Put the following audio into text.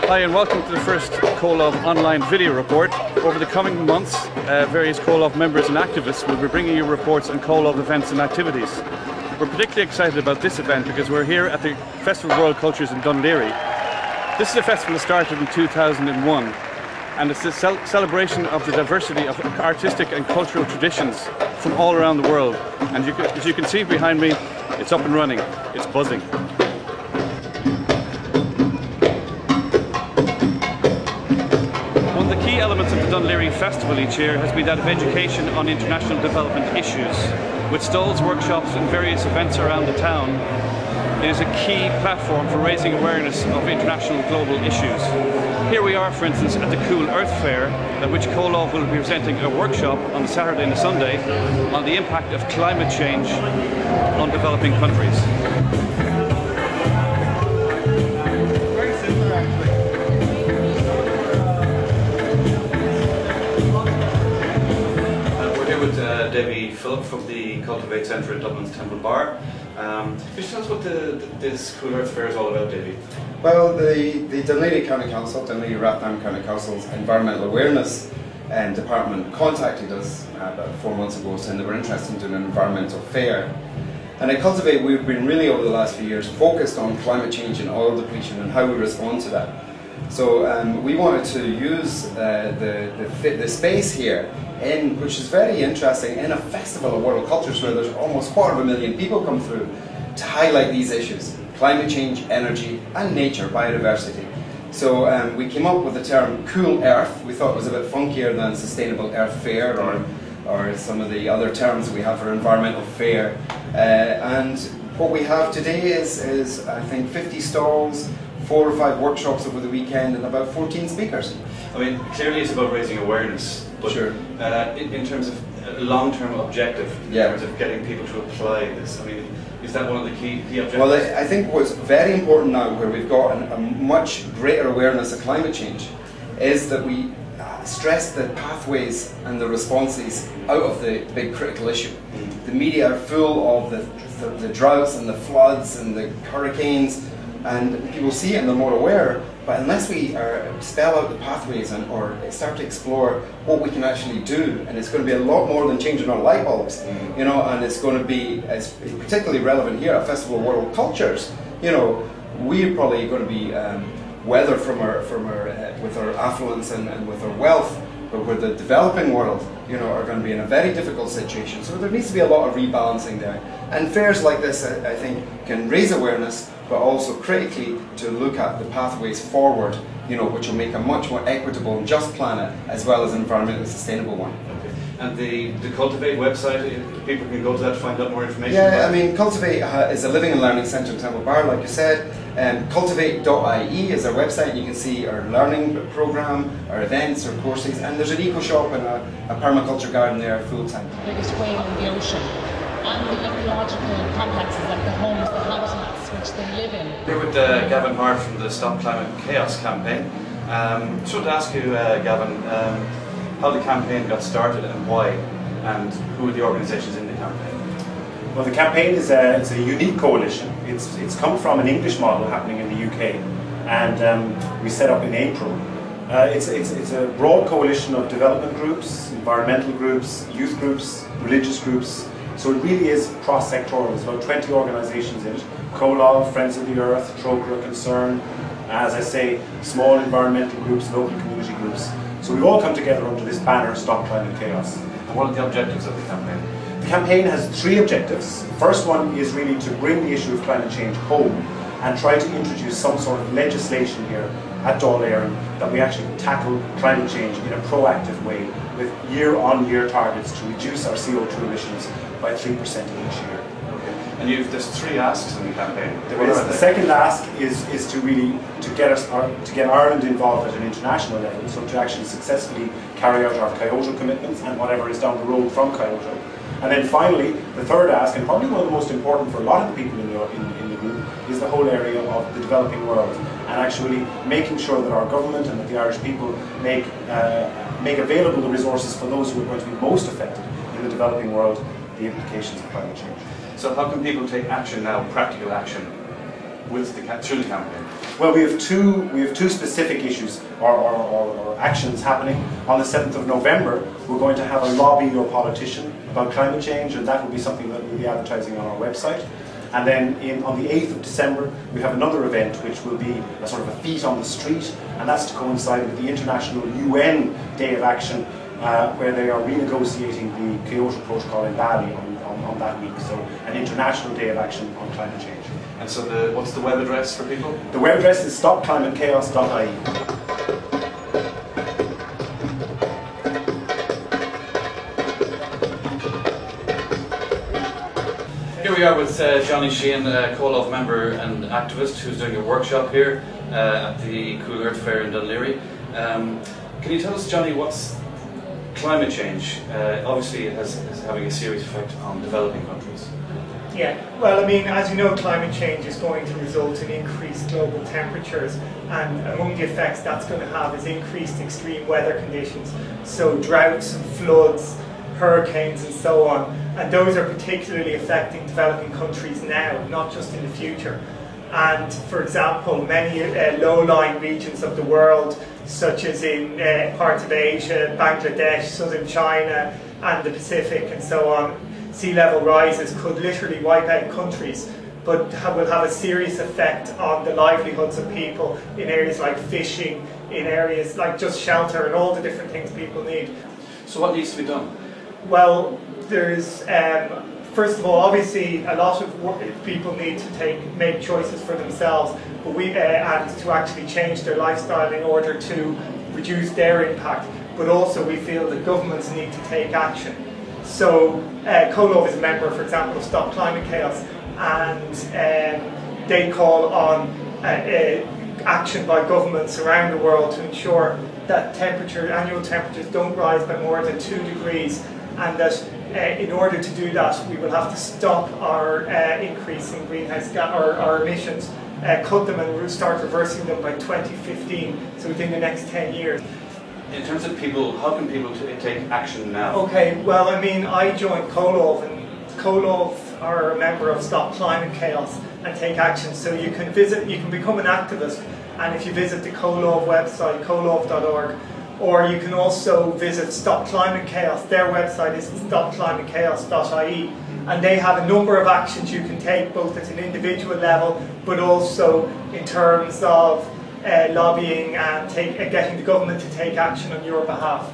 Hi and welcome to the first Comhlámh online video report. Over the coming months, various Comhlámh members and activists will be bringing you reports on Comhlámh events and activities. We're particularly excited about this event because we're here at the Festival of World Cultures in Laoghaire. This is a festival that started in 2001 and it's a celebration of the diversity of artistic and cultural traditions from all around the world. And as you can see behind me, it's up and running, it's buzzing. One of the key elements of the Laoghaire Festival each year has been that of education on international development issues. With stalls, workshops and various events around the town, it is a key platform for raising awareness of international global issues. Here we are, for instance, at the Choas Fair, at which Comhlámh will be presenting a workshop on the Saturday and the Sunday on the impact of climate change on developing countries. Very similar, actually. We're here with Davie Phillips from the Cultivate Centre in Dublin's Temple Bar. Could you tell us what this Choas Fair is all about, Davie? Well, the Laoghaire County Council, Laoghaire Rathdown County Council's Environmental Awareness Department contacted us about 4 months ago saying they were interested in doing an environmental fair. And at Cultivate we've been really over the last few years focused on climate change and oil depletion and how we respond to that. So we wanted to use the space here, which is very interesting, in a festival of world cultures where there's almost 250,000 people come through, to highlight these issues: climate change, energy and nature, biodiversity. So we came up with the term Cool Earth. We thought it was a bit funkier than Sustainable Earth Fair or some of the other terms that we have for environmental fair. And what we have today is I think 50 stalls, 4 or 5 workshops over the weekend and about 14 speakers. I mean, clearly it's about raising awareness, but sure. In terms of a long-term objective, in terms of getting people to apply this, I mean, is that one of the key objectives? Well, I think what's very important now, where we've got a much greater awareness of climate change, is that we stress the pathways and the responses out of the big critical issue. The media are full of the droughts and the floods and the hurricanes, and people see it and they're more aware, but unless we spell out the pathways or start to explore what we can actually do, and it's going to be a lot more than changing our light bulbs, you know, and it's going to be, it's particularly relevant here at Festival of World Cultures, you know, we're probably going to be weathered with our affluence and with our wealth, but where the developing world, you know, are going to be in a very difficult situation. So there needs to be a lot of rebalancing there. And fairs like this, I think, can raise awareness, but also critically to look at the pathways forward, you know, which will make a much more equitable and just planet, as well as an environmentally sustainable one. Okay. And the Cultivate website, people can go to that to find out more information? Yeah, I mean, Cultivate is a living and learning centre in Temple Bar, like you said. Cultivate.ie is our website. You can see our learning programme, our events, our courses, and there's an eco shop and a permaculture garden there full time. The biggest whale in the ocean, and the ecological complexes like the homes, the habitats which they live in. Here with Gavin Harte from the Stop Climate Chaos campaign. Just wanted to ask you, Gavin, how the campaign got started and why, and who are the organisations in the campaign? Well, the campaign is it's a unique coalition. It's come from an English model happening in the UK, and we set up in April. It's a broad coalition of development groups, environmental groups, youth groups, religious groups. So it really is cross-sectoral. There's about 20 organisations in it: Comhlámh, Friends of the Earth, Trócaire Concern, as I say, small environmental groups, local community groups. So we've all come together under this banner, Stop Climate Chaos. And what are the objectives of the campaign? The campaign has 3 objectives. The first one is really to bring the issue of climate change home and try to introduce some sort of legislation here at Laoghaire that we actually tackle climate change in a proactive way with year-on-year targets to reduce our CO2 emissions by 3% each year. Okay. And there's 3 asks in the campaign. The second ask is to really get Ireland involved at an international level, so to actually successfully carry out our Kyoto commitments and whatever is down the road from Kyoto. And then finally, the third ask, and probably one of the most important for a lot of the people in the group, is the whole area of the developing world, and actually making sure that our government and that the Irish people make available the resources for those who are going to be most affected in the developing world, the implications of climate change. So how can people take action now, practical action? through the campaign? Well, we have two specific issues or actions happening. On the 7th of November, we're going to have a lobby or politician about climate change, and that will be something that we'll be advertising on our website. And then on the 8th of December, we have another event which will be a sort of a feet on the street, and that's to coincide with the International UN Day of Action, where they are renegotiating the Kyoto Protocol in Bali on that week. So an International Day of Action on climate change. And so what's the web address for people? The web address is stopclimatechaos.ie. Here we are with Johnny Sheehan, a Comhlámh member and activist who's doing a workshop here at the Laoghaire Fair in Dunleary. Can you tell us, Johnny, what's climate change? Obviously it is having a serious effect on developing countries. Yeah, well, I mean, as you know, climate change is going to result in increased global temperatures, and among the effects that's going to have is increased extreme weather conditions, so droughts and floods, hurricanes and so on, and those are particularly affecting developing countries now, not just in the future. And for example, many low-lying regions of the world, such as in parts of Asia, Bangladesh, southern China and the Pacific and so on, sea level rises could literally wipe out countries, but will have a serious effect on the livelihoods of people in areas like fishing, in areas like just shelter and all the different things people need. So what needs to be done? Well, there's first of all, obviously, a lot of people need to make choices for themselves, but and to actually change their lifestyle in order to reduce their impact. But also, we feel that governments need to take action. So, Comhlámh is a member, for example, of Stop Climate Chaos, and they call on action by governments around the world to ensure that annual temperatures don't rise by more than 2 degrees, and that in order to do that, we will have to stop our increase in greenhouse gas, our emissions, cut them and start reversing them by 2015, so within the next 10 years. In terms of people, how can people take action now? Okay, well, I mean, I joined Comhlámh, and Comhlámh are a member of Stop Climate Chaos and take action. So you can become an activist, and if you visit the Comhlámh website, comhlámh.org, or you can also visit Stop Climate Chaos. Their website is stopclimatechaos.ie, and they have a number of actions you can take, both at an individual level, but also in terms of lobbying and getting the government to take action on your behalf.